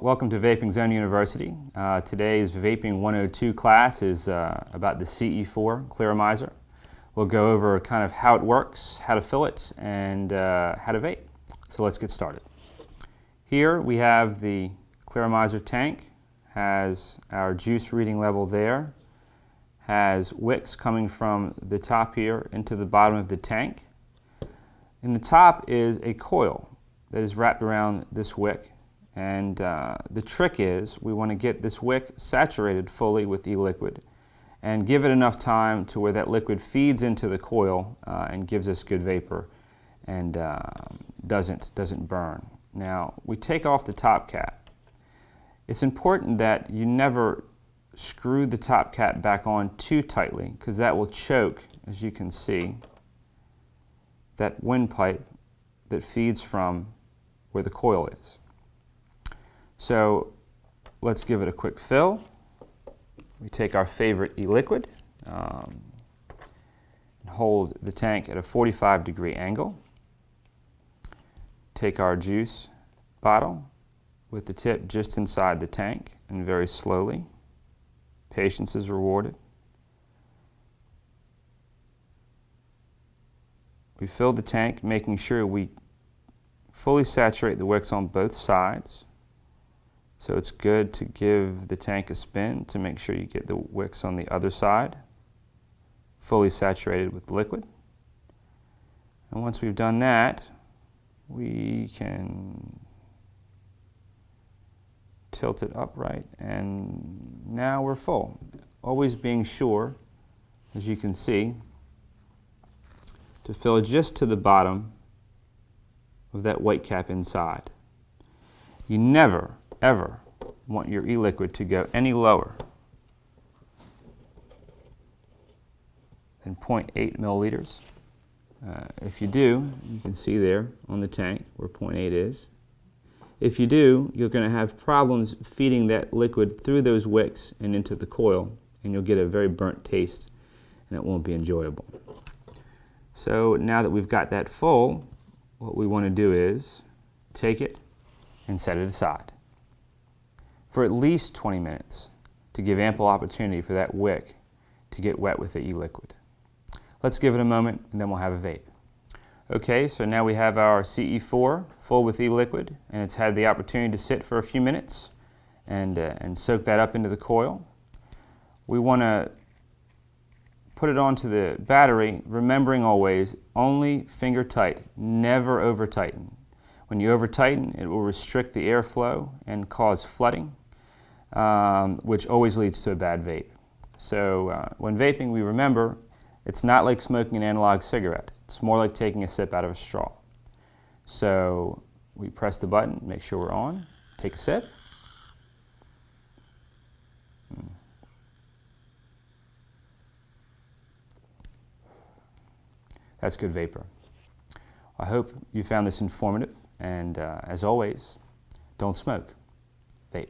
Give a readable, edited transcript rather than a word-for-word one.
Welcome to Vaping Zone University. Today's Vaping 102 class is about the CE4 clearomizer. We'll go over kind of how it works, how to fill it, and how to vape. So let's get started. Here we have the clearomizer tank, has our juice reading level there, has wicks coming from the top here into the bottom of the tank. In the top is a coil that is wrapped around this wick. And the trick is we want to get this wick saturated fully with e-liquid and give it enough time to where that liquid feeds into the coil and gives us good vapor and doesn't burn. Now we take off the top cap. It's important that you never screw the top cap back on too tightly, because that will choke, as you can see, that windpipe that feeds from where the coil is. So let's give it a quick fill. We take our favorite e-liquid and hold the tank at a 45-degree angle. Take our juice bottle with the tip just inside the tank, and very slowly. Patience is rewarded. We fill the tank, making sure we fully saturate the wicks on both sides. So it's good to give the tank a spin to make sure you get the wicks on the other side fully saturated with liquid. And once we've done that, we can tilt it upright, and now we're full. Always being sure, as you can see, to fill just to the bottom of that white cap inside. You never ever want your e-liquid to go any lower than 0.8 milliliters. If you do, you can see there on the tank where 0.8 is. If you do, you're going to have problems feeding that liquid through those wicks and into the coil, and you'll get a very burnt taste, and it won't be enjoyable. So now that we've got that full, what we want to do is take it and set it aside for at least 20 minutes to give ample opportunity for that wick to get wet with the e-liquid. Let's give it a moment and then we'll have a vape. Okay, so now we have our CE4 full with e-liquid, and it's had the opportunity to sit for a few minutes and soak that up into the coil. We want to put it onto the battery, remembering always only finger tight, never over tighten. When you over tighten, it will restrict the airflow and cause flooding, which always leads to a bad vape. So when vaping, we remember it's not like smoking an analog cigarette. It's more like taking a sip out of a straw. So we press the button, make sure we're on, take a sip. That's good vapor. I hope you found this informative, and as always, don't smoke, vape.